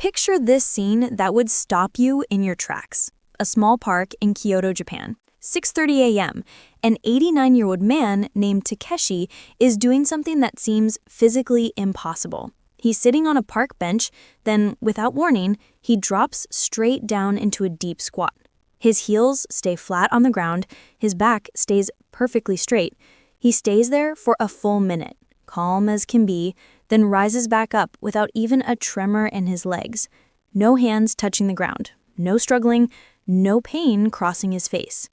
Picture this scene that would stop you in your tracks. A small park in Kyoto, Japan. 6:30 a.m. An 89-year-old man named Takeshi is doing something that seems physically impossible. He's sitting on a park bench, then, without warning, he drops straight down into a deep squat. His heels stay flat on the ground, his back stays perfectly straight. He stays there for a full minute, calm as can be, then rises back up without even a tremor in his legs. No hands touching the ground, no struggling, no pain crossing his face.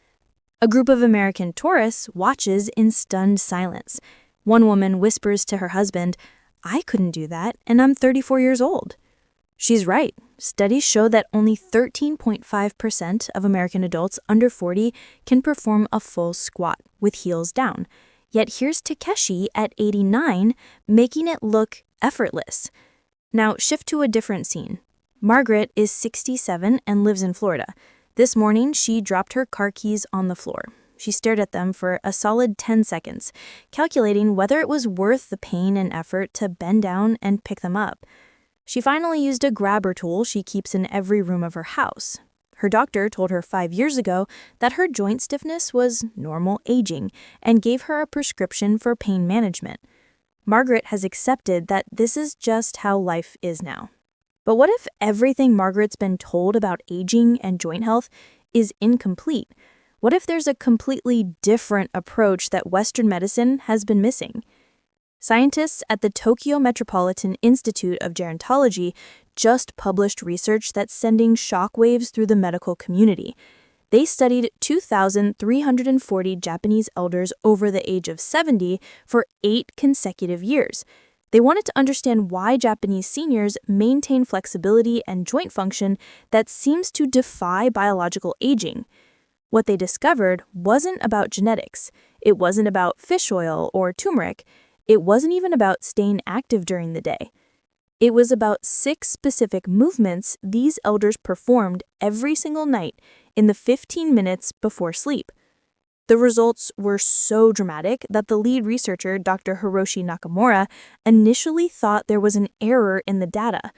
A group of American tourists watches in stunned silence. One woman whispers to her husband, "I couldn't do that, and I'm 34 years old." She's right. Studies show that only 13.5% of American adults under 40 can perform a full squat with heels down. Yet here's Takeshi at 89, making it look effortless. Now shift to a different scene. Margaret is 67 and lives in Florida. This morning, she dropped her car keys on the floor. She stared at them for a solid 10 seconds, calculating whether it was worth the pain and effort to bend down and pick them up. She finally used a grabber tool she keeps in every room of her house. Her doctor told her 5 years ago that her joint stiffness was normal aging and gave her a prescription for pain management. Margaret has accepted that this is just how life is now. But what if everything Margaret's been told about aging and joint health is incomplete? What if there's a completely different approach that Western medicine has been missing? Scientists at the Tokyo Metropolitan Institute of Gerontology just published research that's sending shockwaves through the medical community. They studied 2,340 Japanese elders over the age of 70 for 8 consecutive years. They wanted to understand why Japanese seniors maintain flexibility and joint function that seems to defy biological aging. What they discovered wasn't about genetics. It wasn't about fish oil or turmeric. It wasn't even about staying active during the day. It was about 6 specific movements these elders performed every single night in the 15 minutes before sleep. The results were so dramatic that the lead researcher, Dr. Hiroshi Nakamura, initially thought there was an error in the data.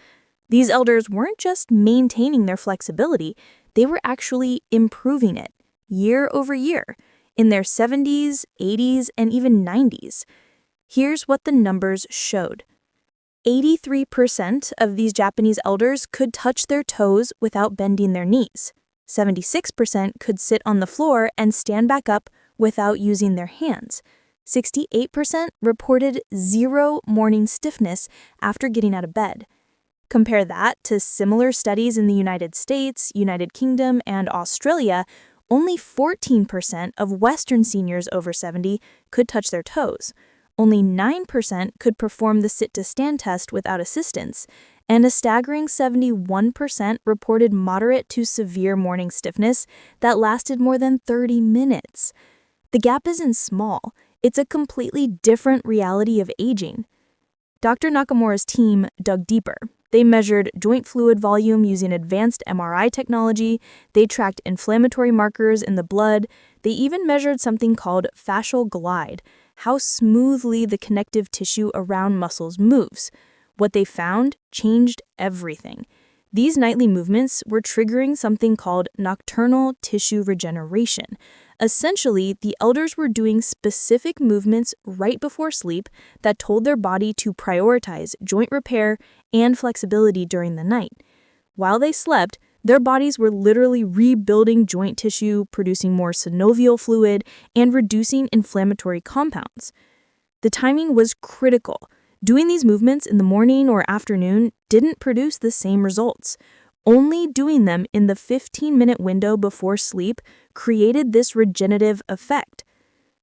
These elders weren't just maintaining their flexibility, they were actually improving it, year over year, in their 70s, 80s, and even 90s. Here's what the numbers showed. 83% of these Japanese elders could touch their toes without bending their knees. 76% could sit on the floor and stand back up without using their hands. 68% reported 0 morning stiffness after getting out of bed. Compare that to similar studies in the United States, United Kingdom, and Australia. Only 14% of Western seniors over 70 could touch their toes. Only 9% could perform the sit-to-stand test without assistance, and a staggering 71% reported moderate to severe morning stiffness that lasted more than 30 minutes. The gap isn't small. It's a completely different reality of aging. Dr. Nakamura's team dug deeper. They measured joint fluid volume using advanced MRI technology. They tracked inflammatory markers in the blood. They even measured something called fascial glide, how smoothly the connective tissue around muscles moves. What they found changed everything. These nightly movements were triggering something called nocturnal tissue regeneration. Essentially, the elders were doing specific movements right before sleep that told their body to prioritize joint repair and flexibility during the night. While they slept, their bodies were literally rebuilding joint tissue, producing more synovial fluid, and reducing inflammatory compounds. The timing was critical. Doing these movements in the morning or afternoon didn't produce the same results. Only doing them in the 15-minute window before sleep created this regenerative effect.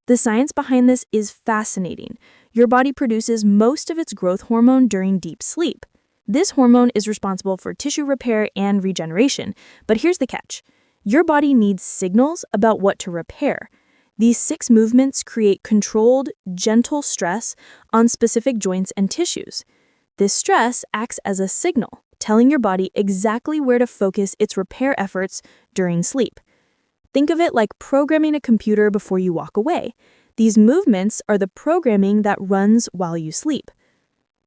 The science behind this is fascinating. Your body produces most of its growth hormone during deep sleep. This hormone is responsible for tissue repair and regeneration, but here's the catch. Your body needs signals about what to repair. These 6 movements create controlled, gentle stress on specific joints and tissues. This stress acts as a signal, telling your body exactly where to focus its repair efforts during sleep. Think of it like programming a computer before you walk away. These movements are the programming that runs while you sleep.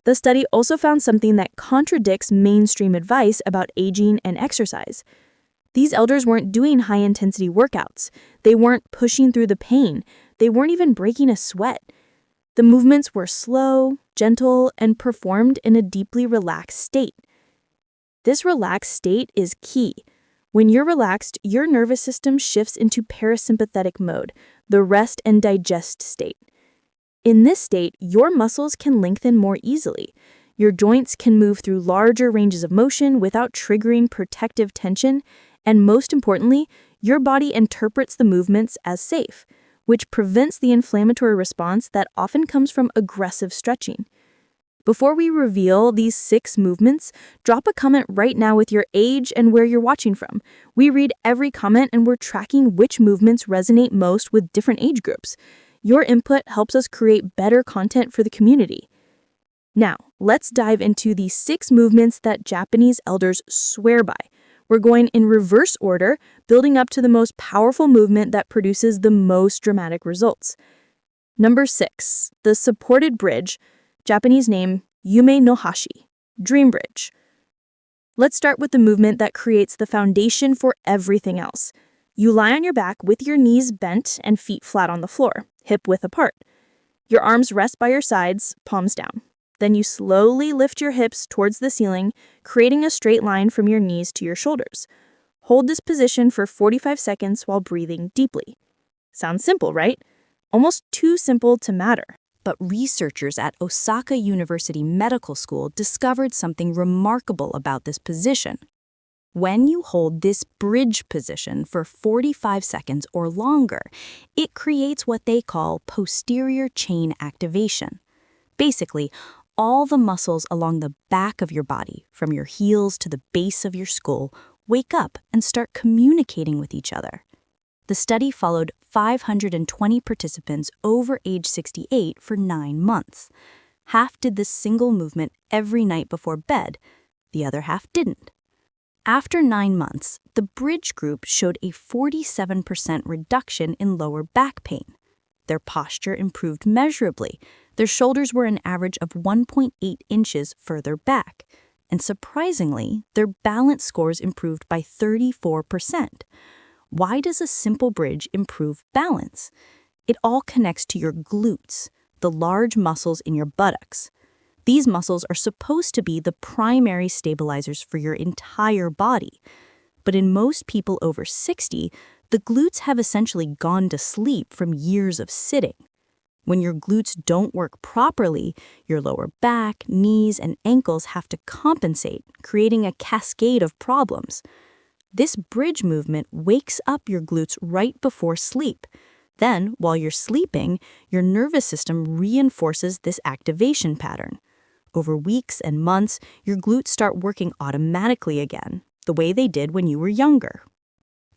The study also found something that contradicts mainstream advice about aging and exercise. These elders weren't doing high-intensity workouts. They weren't pushing through the pain. They weren't even breaking a sweat. The movements were slow, gentle, and performed in a deeply relaxed state. This relaxed state is key. When you're relaxed, your nervous system shifts into parasympathetic mode, the rest and digest state. In this state, your muscles can lengthen more easily. Your joints can move through larger ranges of motion without triggering protective tension, and most importantly, your body interprets the movements as safe, which prevents the inflammatory response that often comes from aggressive stretching. Before we reveal these 6 movements, drop a comment right now with your age and where you're watching from. We read every comment and we're tracking which movements resonate most with different age groups. Your input helps us create better content for the community. Now, let's dive into the 6 movements that Japanese elders swear by. We're going in reverse order, building up to the most powerful movement that produces the most dramatic results. Number 6, the supported bridge, Japanese name Yume no Hashi, dream bridge. Let's start with the movement that creates the foundation for everything else. You lie on your back with your knees bent and feet flat on the floor, hip-width apart. Your arms rest by your sides, palms down. Then you slowly lift your hips towards the ceiling, creating a straight line from your knees to your shoulders. Hold this position for 45 seconds while breathing deeply. Sounds simple, right? Almost too simple to matter. But researchers at Osaka University Medical School discovered something remarkable about this position. When you hold this bridge position for 45 seconds or longer, it creates what they call posterior chain activation. Basically, all the muscles along the back of your body, from your heels to the base of your skull, wake up and start communicating with each other. The study followed 520 participants over age 68 for 9 months. Half did this single movement every night before bed, the other half didn't. After 9 months, the bridge group showed a 47% reduction in lower back pain. Their posture improved measurably. Their shoulders were an average of 1.8 inches further back. And surprisingly, their balance scores improved by 34%. Why does a simple bridge improve balance? It all connects to your glutes, the large muscles in your buttocks. These muscles are supposed to be the primary stabilizers for your entire body. But in most people over 60, the glutes have essentially gone to sleep from years of sitting. When your glutes don't work properly, your lower back, knees, and ankles have to compensate, creating a cascade of problems. This bridge movement wakes up your glutes right before sleep. Then, while you're sleeping, your nervous system reinforces this activation pattern. Over weeks and months, your glutes start working automatically again, the way they did when you were younger.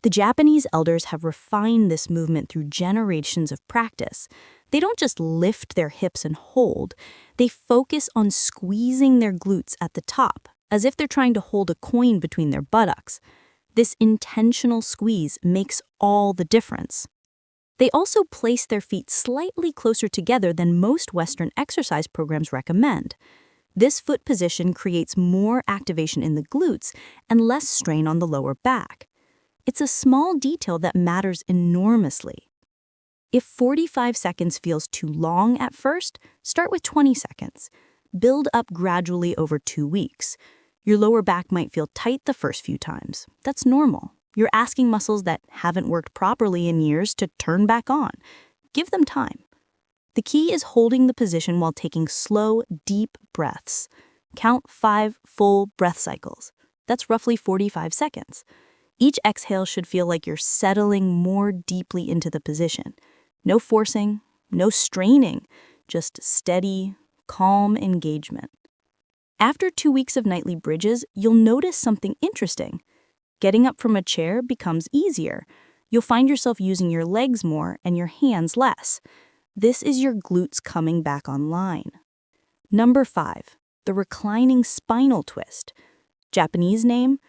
The Japanese elders have refined this movement through generations of practice. They don't just lift their hips and hold, they focus on squeezing their glutes at the top, as if they're trying to hold a coin between their buttocks. This intentional squeeze makes all the difference. They also place their feet slightly closer together than most Western exercise programs recommend. This foot position creates more activation in the glutes and less strain on the lower back. It's a small detail that matters enormously. If 45 seconds feels too long at first, start with 20 seconds. Build up gradually over 2 weeks. Your lower back might feel tight the first few times. That's normal. You're asking muscles that haven't worked properly in years to turn back on. Give them time. The key is holding the position while taking slow, deep breaths. Count 5 full breath cycles. That's roughly 45 seconds. Each exhale should feel like you're settling more deeply into the position. No forcing, no straining, just steady, calm engagement. After 2 weeks of nightly bridges, you'll notice something interesting. Getting up from a chair becomes easier. You'll find yourself using your legs more and your hands less. This is your glutes coming back online. Number 5, the reclining spinal twist. Japanese name,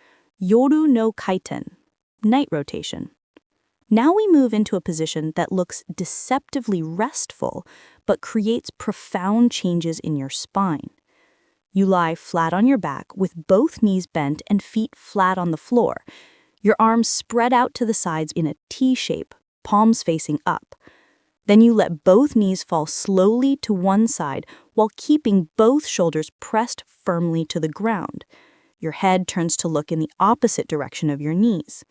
Yoru no kaiten, night rotation. Now we move into a position that looks deceptively restful, but creates profound changes in your spine. You lie flat on your back with both knees bent and feet flat on the floor. Your arms spread out to the sides in a T shape, palms facing up. Then you let both knees fall slowly to one side while keeping both shoulders pressed firmly to the ground. Your head turns to look in the opposite direction of your knees.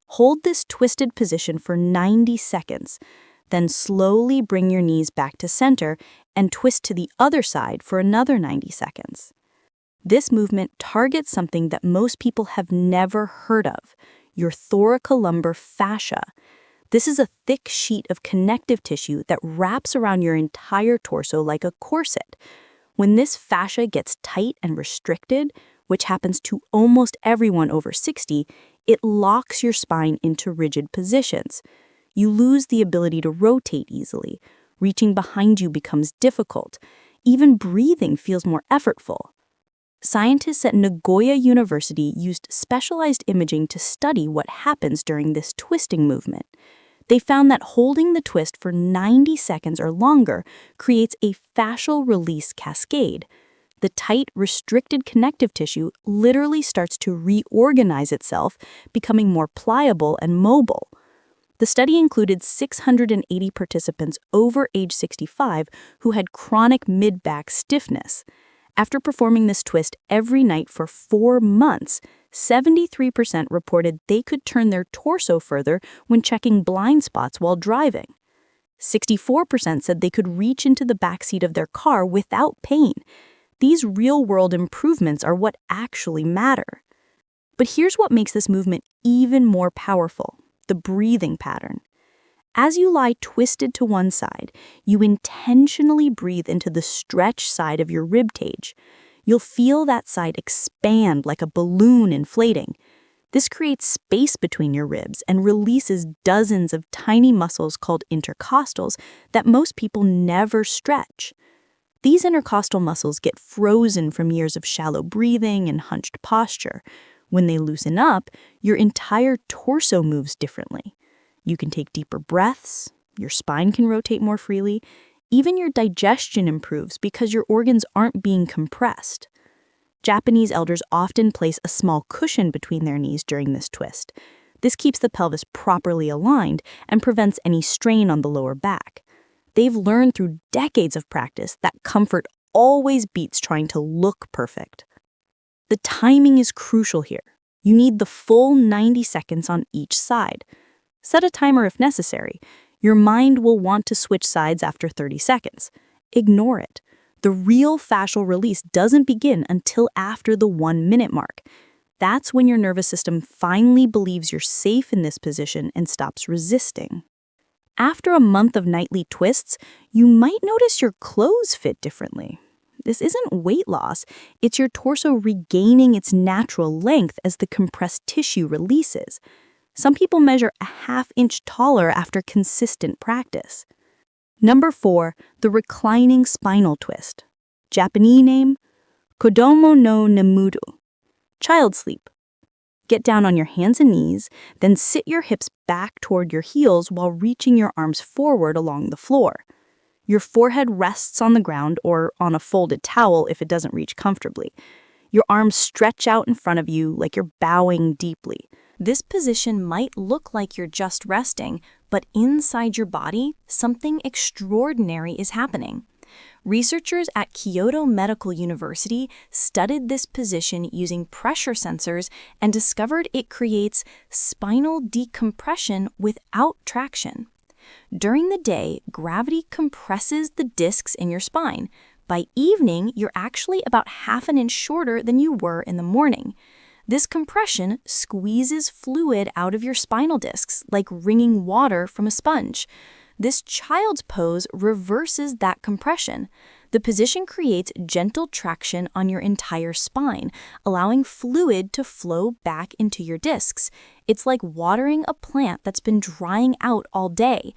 Hold this twisted position for 90 seconds, then slowly bring your knees back to center and twist to the other side for another 90 seconds. This movement targets something that most people have never heard of, your thoracolumbar fascia. This is a thick sheet of connective tissue that wraps around your entire torso like a corset. When this fascia gets tight and restricted, which happens to almost everyone over 60, it locks your spine into rigid positions. You lose the ability to rotate easily. Reaching behind you becomes difficult. Even breathing feels more effortful. Scientists at Nagoya University used specialized imaging to study what happens during this twisting movement. They found that holding the twist for 90 seconds or longer creates a fascial release cascade. The tight, restricted connective tissue literally starts to reorganize itself, becoming more pliable and mobile. The study included 680 participants over age 65 who had chronic mid-back stiffness. After performing this twist every night for 4 months, 73% reported they could turn their torso further when checking blind spots while driving. 64% said they could reach into the backseat of their car without pain. These real-world improvements are what actually matter. But here's what makes this movement even more powerful: the breathing pattern. As you lie twisted to one side, you intentionally breathe into the stretched side of your rib cage. You'll feel that side expand like a balloon inflating. This creates space between your ribs and releases dozens of tiny muscles called intercostals that most people never stretch. These intercostal muscles get frozen from years of shallow breathing and hunched posture. When they loosen up, your entire torso moves differently. You can take deeper breaths, your spine can rotate more freely, even your digestion improves because your organs aren't being compressed. Japanese elders often place a small cushion between their knees during this twist. This keeps the pelvis properly aligned and prevents any strain on the lower back. They've learned through decades of practice that comfort always beats trying to look perfect. The timing is crucial here. You need the full 90 seconds on each side. Set a timer if necessary. Your mind will want to switch sides after 30 seconds. Ignore it. The real fascial release doesn't begin until after the 1-minute mark. That's when your nervous system finally believes you're safe in this position and stops resisting. After a month of nightly twists, you might notice your clothes fit differently. This isn't weight loss, it's your torso regaining its natural length as the compressed tissue releases. Some people measure a half-inch taller after consistent practice. Number 4, the reclining spinal twist. Japanese name, Kodomo no Nemudo, child sleep. Get down on your hands and knees, then sit your hips back toward your heels while reaching your arms forward along the floor. Your forehead rests on the ground or on a folded towel if it doesn't reach comfortably. Your arms stretch out in front of you like you're bowing deeply. This position might look like you're just resting, but inside your body, something extraordinary is happening. Researchers at Kyoto Medical University studied this position using pressure sensors and discovered it creates spinal decompression without traction. During the day, gravity compresses the discs in your spine. By evening, you're actually about half an inch shorter than you were in the morning. This compression squeezes fluid out of your spinal discs, like wringing water from a sponge. This child's pose reverses that compression. The position creates gentle traction on your entire spine, allowing fluid to flow back into your discs. It's like watering a plant that's been drying out all day.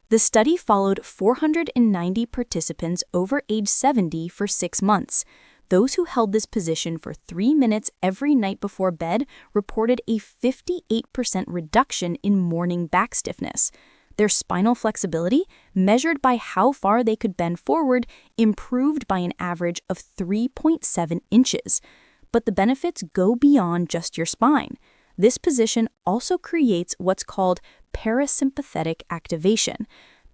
The study followed 490 participants over age 70 for 6 months. Those who held this position for 3 minutes every night before bed reported a 58% reduction in morning back stiffness. Their spinal flexibility, measured by how far they could bend forward, improved by an average of 3.7 inches. But the benefits go beyond just your spine. This position also creates what's called parasympathetic activation.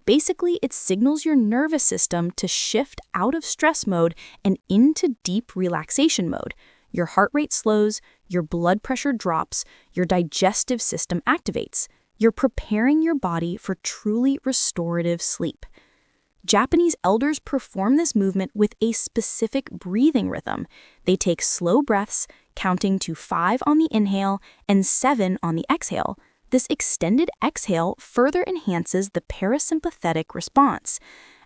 Basically, it signals your nervous system to shift out of stress mode and into deep relaxation mode. Your heart rate slows, your blood pressure drops, your digestive system activates. You're preparing your body for truly restorative sleep. Japanese elders perform this movement with a specific breathing rhythm. They take slow breaths, counting to 5 on the inhale and 7 on the exhale. This extended exhale further enhances the parasympathetic response.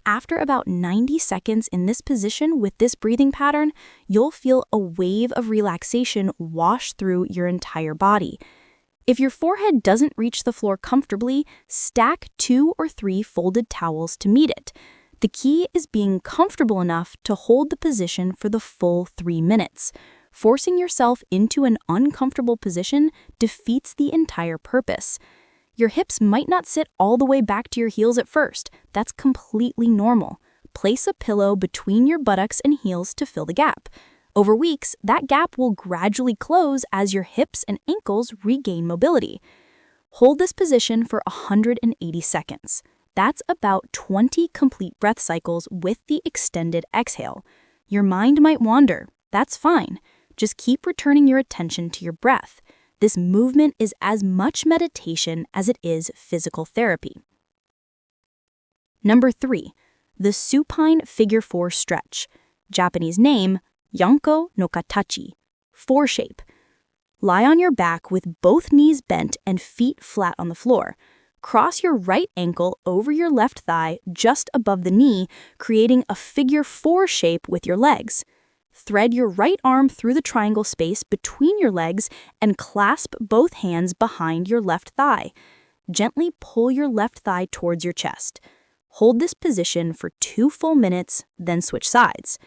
After about 90 seconds in this position with this breathing pattern, you'll feel a wave of relaxation wash through your entire body. If your forehead doesn't reach the floor comfortably, stack 2 or 3 folded towels to meet it. The key is being comfortable enough to hold the position for the full 3 minutes. Forcing yourself into an uncomfortable position defeats the entire purpose. Your hips might not sit all the way back to your heels at first. That's completely normal. Place a pillow between your buttocks and heels to fill the gap. Over weeks, that gap will gradually close as your hips and ankles regain mobility. Hold this position for 180 seconds. That's about 20 complete breath cycles with the extended exhale. Your mind might wander. That's fine. Just keep returning your attention to your breath. This movement is as much meditation as it is physical therapy. Number 3, the supine figure 4 stretch. Japanese name, Yanko no Katachi, 4 shape. Lie on your back with both knees bent and feet flat on the floor. Cross your right ankle over your left thigh just above the knee, creating a figure 4 shape with your legs. Thread your right arm through the triangle space between your legs and clasp both hands behind your left thigh. Gently pull your left thigh towards your chest. Hold this position for 2 full minutes, then switch sides.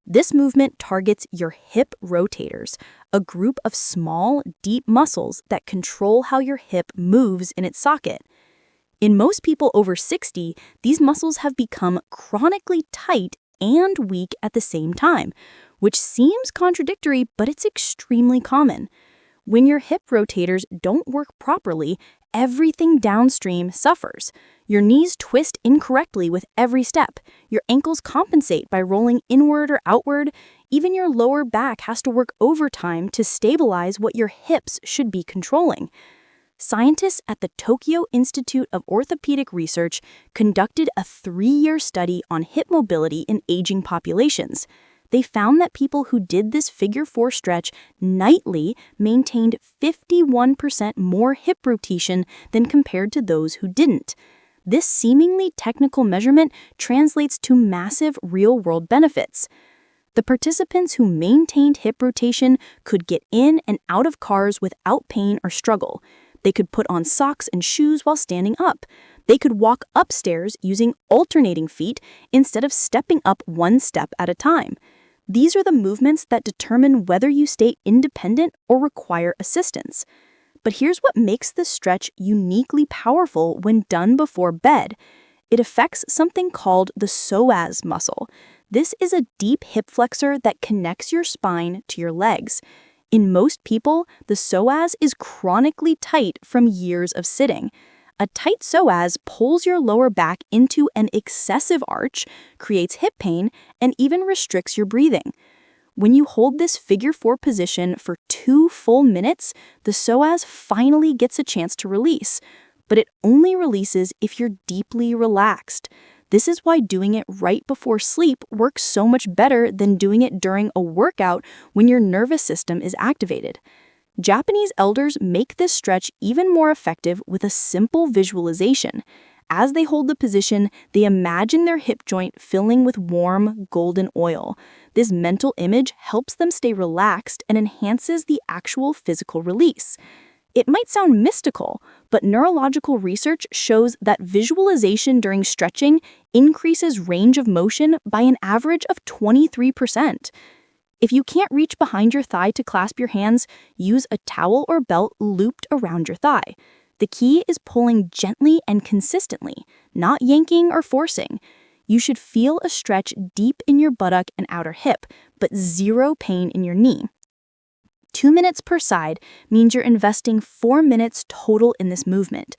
This movement targets your hip rotators, a group of small, deep muscles that control how your hip moves in its socket. In most people over 60, these muscles have become chronically tight and weak at the same time, which seems contradictory, but it's extremely common. When your hip rotators don't work properly, everything downstream suffers. Your knees twist incorrectly with every step. Your ankles compensate by rolling inward or outward. Even your lower back has to work overtime to stabilize what your hips should be controlling. Scientists at the Tokyo Institute of Orthopedic Research conducted a 3-year study on hip mobility in aging populations. They found that people who did this figure 4 stretch nightly maintained 51% more hip rotation than compared to those who didn't. This seemingly technical measurement translates to massive real-world benefits. The participants who maintained hip rotation could get in and out of cars without pain or struggle. They could put on socks and shoes while standing up. They could walk upstairs using alternating feet instead of stepping up 1 step at a time. These are the movements that determine whether you stay independent or require assistance. But here's what makes this stretch uniquely powerful when done before bed. It affects something called the psoas muscle. This is a deep hip flexor that connects your spine to your legs. In most people, the psoas is chronically tight from years of sitting. A tight psoas pulls your lower back into an excessive arch, creates hip pain, and even restricts your breathing. When you hold this figure 4 position for 2 full minutes, the psoas finally gets a chance to release. But it only releases if you're deeply relaxed. This is why doing it right before sleep works so much better than doing it during a workout when your nervous system is activated. Japanese elders make this stretch even more effective with a simple visualization. As they hold the position, they imagine their hip joint filling with warm, golden oil. This mental image helps them stay relaxed and enhances the actual physical release. It might sound mystical, but neurological research shows that visualization during stretching increases range of motion by an average of 23%. If you can't reach behind your thigh to clasp your hands, use a towel or belt looped around your thigh. The key is pulling gently and consistently, not yanking or forcing. You should feel a stretch deep in your buttock and outer hip, but zero pain in your knee. 2 minutes per side means you're investing 4 minutes total in this movement.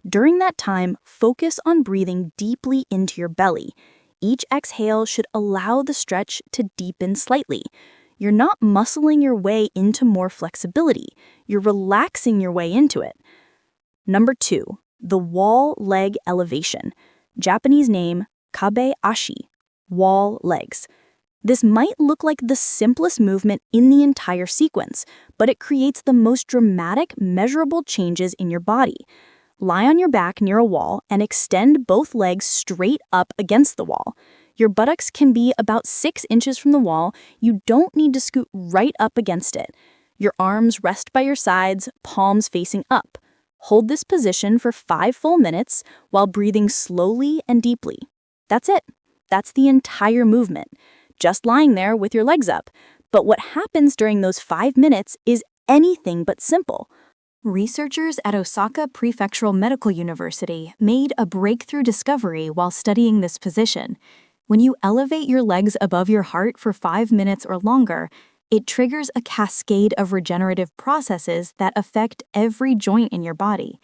During that time, focus on breathing deeply into your belly. Each exhale should allow the stretch to deepen slightly. You're not muscling your way into more flexibility. You're relaxing your way into it. Number 2, the wall leg elevation. Japanese name, kabe ashi, wall legs. This might look like the simplest movement in the entire sequence, but it creates the most dramatic, measurable changes in your body. Lie on your back near a wall and extend both legs straight up against the wall. Your buttocks can be about 6 inches from the wall. You don't need to scoot right up against it. Your arms rest by your sides, palms facing up. Hold this position for 5 full minutes while breathing slowly and deeply. That's it. That's the entire movement. Just lying there with your legs up. But what happens during those 5 minutes is anything but simple. Researchers at Osaka Prefectural Medical University made a breakthrough discovery while studying this position. When you elevate your legs above your heart for 5 minutes or longer, it triggers a cascade of regenerative processes that affect every joint in your body.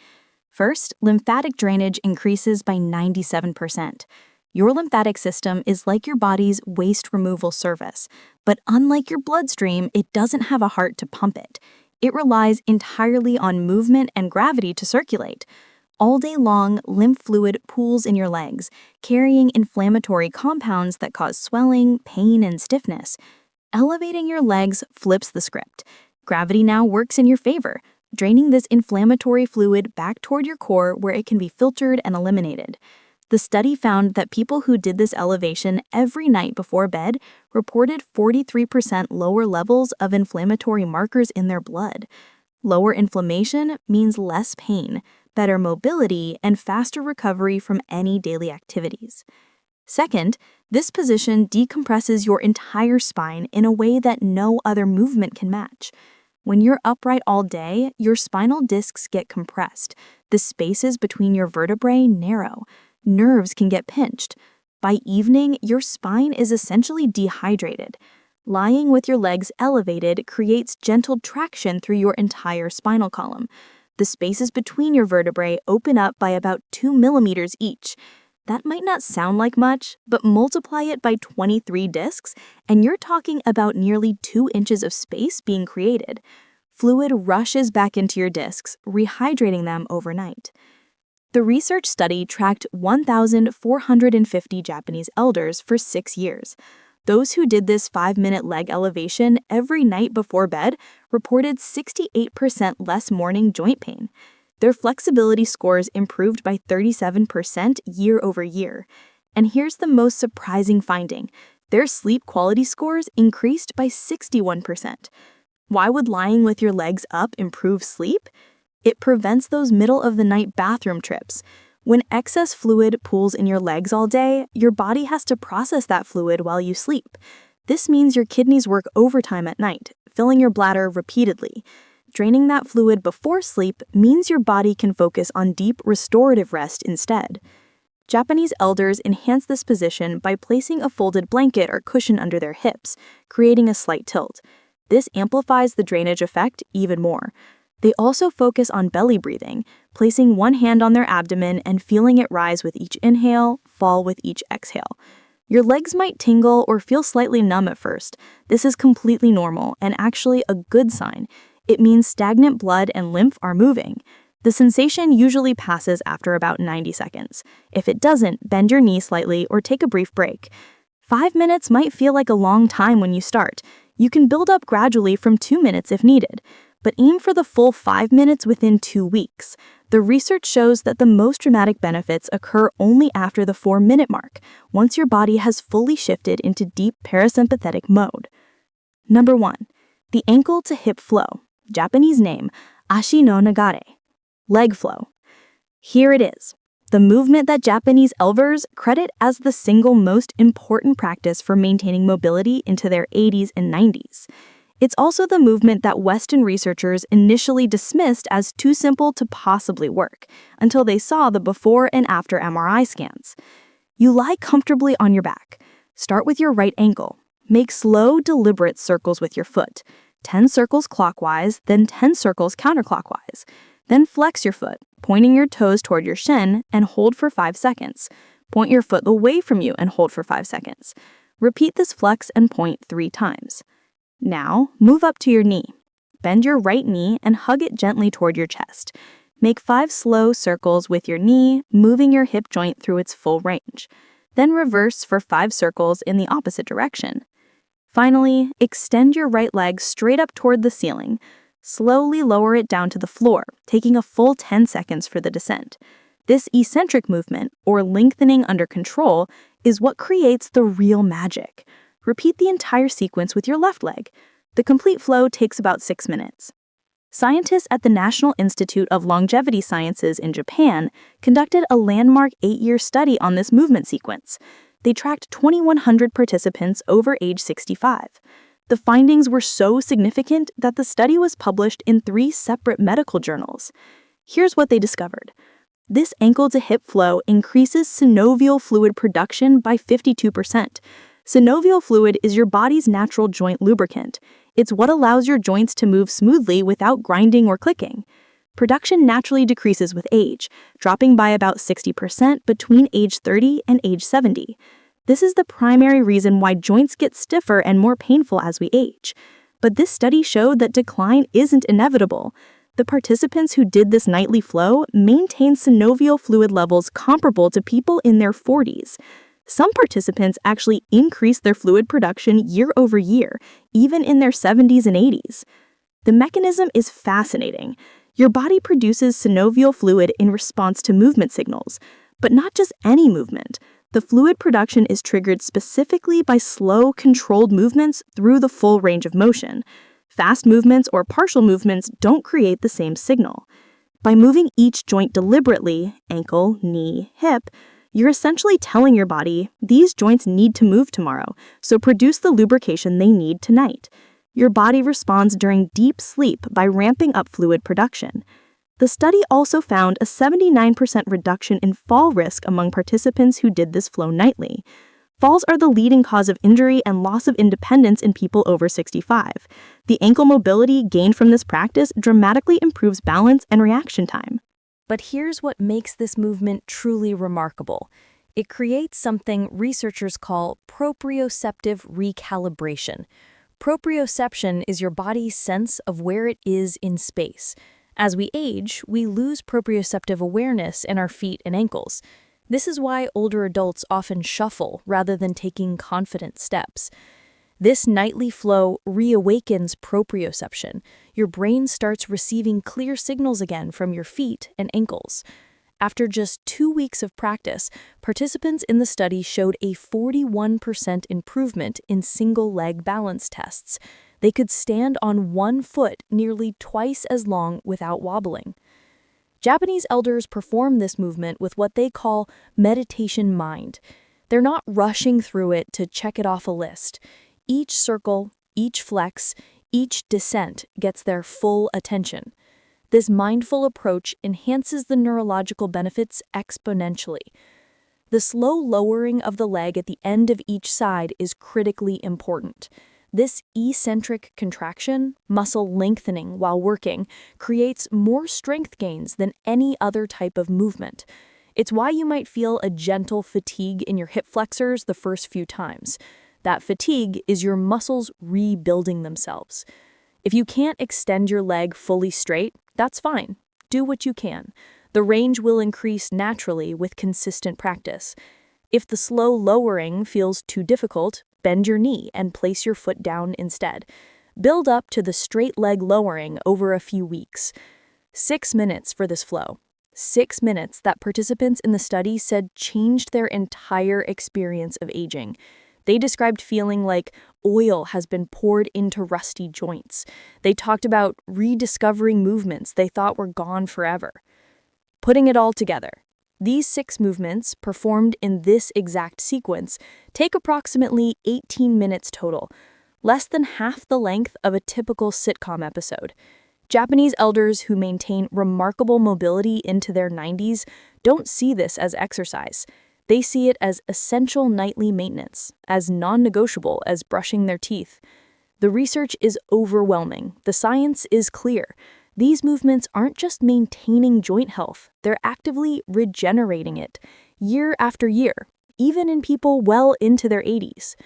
First, lymphatic drainage increases by 97%. Your lymphatic system is like your body's waste removal service, but unlike your bloodstream, it doesn't have a heart to pump it. It relies entirely on movement and gravity to circulate. All day long, lymph fluid pools in your legs, carrying inflammatory compounds that cause swelling, pain, and stiffness. Elevating your legs flips the script. Gravity now works in your favor, draining this inflammatory fluid back toward your core where it can be filtered and eliminated. The study found that people who did this elevation every night before bed reported 43% lower levels of inflammatory markers in their blood. Lower inflammation means less pain, better mobility, and faster recovery from any daily activities. Second, this position decompresses your entire spine in a way that no other movement can match. When you're upright all day, your spinal discs get compressed. The spaces between your vertebrae narrow. Nerves can get pinched. By evening, your spine is essentially dehydrated. Lying with your legs elevated creates gentle traction through your entire spinal column. The spaces between your vertebrae open up by about 2 millimeters each. That might not sound like much, but multiply it by 23 discs, and you're talking about nearly 2 inches of space being created. Fluid rushes back into your discs, rehydrating them overnight. The research study tracked 1,450 Japanese elders for 6 years. Those who did this 5-minute leg elevation every night before bed reported 68% less morning joint pain. Their flexibility scores improved by 37% year over year. And here's the most surprising finding. Their sleep quality scores increased by 61%. Why would lying with your legs up improve sleep? It prevents those middle-of-the-night bathroom trips. When excess fluid pools in your legs all day, your body has to process that fluid while you sleep. This means your kidneys work overtime at night, filling your bladder repeatedly. Draining that fluid before sleep means your body can focus on deep restorative rest instead. Japanese elders enhance this position by placing a folded blanket or cushion under their hips, creating a slight tilt. This amplifies the drainage effect even more. They also focus on belly breathing, placing one hand on their abdomen and feeling it rise with each inhale, fall with each exhale. Your legs might tingle or feel slightly numb at first. This is completely normal and actually a good sign. It means stagnant blood and lymph are moving. The sensation usually passes after about 90 seconds. If it doesn't, bend your knee slightly or take a brief break. 5 minutes might feel like a long time when you start. You can build up gradually from 2 minutes if needed. But aim for the full 5 minutes within 2 weeks. The research shows that the most dramatic benefits occur only after the 4-minute mark, once your body has fully shifted into deep parasympathetic mode. Number 1. The ankle to hip flow. Japanese name, ashi no nagare. Leg flow. Here it is. The movement that Japanese elders credit as the single most important practice for maintaining mobility into their 80s and 90s. It's also the movement that Western researchers initially dismissed as too simple to possibly work, until they saw the before and after MRI scans. You lie comfortably on your back. Start with your right ankle. Make slow, deliberate circles with your foot. 10 circles clockwise, then 10 circles counterclockwise. Then flex your foot, pointing your toes toward your shin, and hold for 5 seconds. Point your foot away from you and hold for 5 seconds. Repeat this flex and point 3 times. Now, move up to your knee. Bend your right knee and hug it gently toward your chest. Make 5 slow circles with your knee, moving your hip joint through its full range. Then reverse for 5 circles in the opposite direction. Finally, extend your right leg straight up toward the ceiling. Slowly lower it down to the floor, taking a full 10 seconds for the descent. This eccentric movement, or lengthening under control, is what creates the real magic. Repeat the entire sequence with your left leg. The complete flow takes about 6 minutes. Scientists at the National Institute of Longevity Sciences in Japan conducted a landmark 8-year study on this movement sequence. They tracked 2,100 participants over age 65. The findings were so significant that the study was published in 3 separate medical journals. Here's what they discovered. This ankle-to-hip flow increases synovial fluid production by 52%. Synovial fluid is your body's natural joint lubricant. It's what allows your joints to move smoothly without grinding or clicking. Production naturally decreases with age, dropping by about 60% between age 30 and age 70. This is the primary reason why joints get stiffer and more painful as we age. But this study showed that decline isn't inevitable. The participants who did this nightly flow maintained synovial fluid levels comparable to people in their 40s. Some participants actually increased their fluid production year over year, even in their 70s and 80s. The mechanism is fascinating. Your body produces synovial fluid in response to movement signals, but not just any movement. The fluid production is triggered specifically by slow, controlled movements through the full range of motion. Fast movements or partial movements don't create the same signal. By moving each joint deliberately, ankle, knee, hip, you're essentially telling your body, these joints need to move tomorrow, so produce the lubrication they need tonight. Your body responds during deep sleep by ramping up fluid production. The study also found a 79% reduction in fall risk among participants who did this flow nightly. Falls are the leading cause of injury and loss of independence in people over 65. The ankle mobility gained from this practice dramatically improves balance and reaction time. But here's what makes this movement truly remarkable. It creates something researchers call proprioceptive recalibration. Proprioception is your body's sense of where it is in space. As we age, we lose proprioceptive awareness in our feet and ankles. This is why older adults often shuffle rather than taking confident steps. This nightly flow reawakens proprioception. Your brain starts receiving clear signals again from your feet and ankles. After just 2 weeks of practice, participants in the study showed a 41% improvement in single-leg balance tests. They could stand on one foot nearly twice as long without wobbling. Japanese elders perform this movement with what they call meditation mind. They're not rushing through it to check it off a list. Each circle, each flex, each descent gets their full attention. This mindful approach enhances the neurological benefits exponentially. The slow lowering of the leg at the end of each side is critically important. This eccentric contraction, muscle lengthening while working, creates more strength gains than any other type of movement. It's why you might feel a gentle fatigue in your hip flexors the first few times. That fatigue is your muscles rebuilding themselves. If you can't extend your leg fully straight, that's fine. Do what you can. The range will increase naturally with consistent practice. If the slow lowering feels too difficult, bend your knee and place your foot down instead. Build up to the straight leg lowering over a few weeks. 6 minutes for this flow. 6 minutes that participants in the study said changed their entire experience of aging. They described feeling like oil has been poured into rusty joints. They talked about rediscovering movements they thought were gone forever. Putting it all together, these 6 movements, performed in this exact sequence, take approximately 18 minutes total. less than half the length of a typical sitcom episode. Japanese elders who maintain remarkable mobility into their 90s don't see this as exercise. They see it as essential nightly maintenance, as non-negotiable as brushing their teeth. The research is overwhelming. The science is clear. These movements aren't just maintaining joint health, they're actively regenerating it, year after year, even in people well into their 80s.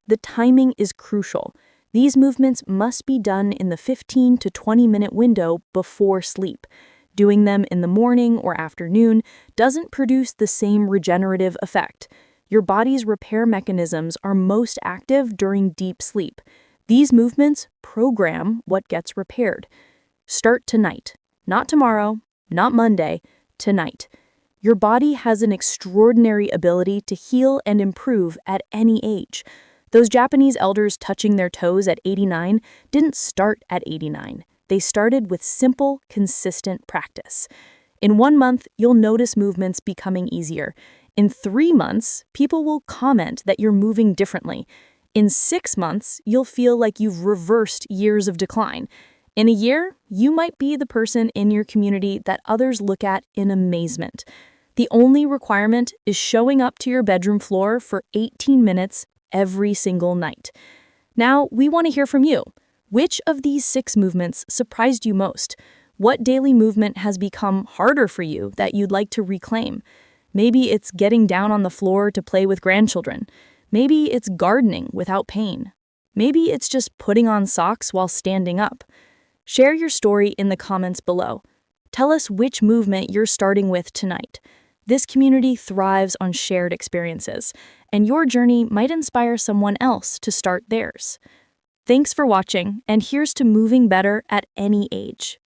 The timing is crucial. These movements must be done in the 15 to 20-minute window before sleep. Doing them in the morning or afternoon doesn't produce the same regenerative effect. Your body's repair mechanisms are most active during deep sleep. These movements program what gets repaired. Start tonight. Not tomorrow, not Monday, tonight. Your body has an extraordinary ability to heal and improve at any age. Those Japanese elders touching their toes at 89 didn't start at 89. They started with simple, consistent practice. In 1 month, you'll notice movements becoming easier. In 3 months, people will comment that you're moving differently. In 6 months, you'll feel like you've reversed years of decline. In a year, you might be the person in your community that others look at in amazement. The only requirement is showing up to your bedroom floor for 18 minutes every single night. Now, we want to hear from you. Which of these 6 movements surprised you most? What daily movement has become harder for you that you'd like to reclaim? Maybe it's getting down on the floor to play with grandchildren. Maybe it's gardening without pain. Maybe it's just putting on socks while standing up. Share your story in the comments below. Tell us which movement you're starting with tonight. This community thrives on shared experiences, and your journey might inspire someone else to start theirs. Thanks for watching, and here's to moving better at any age.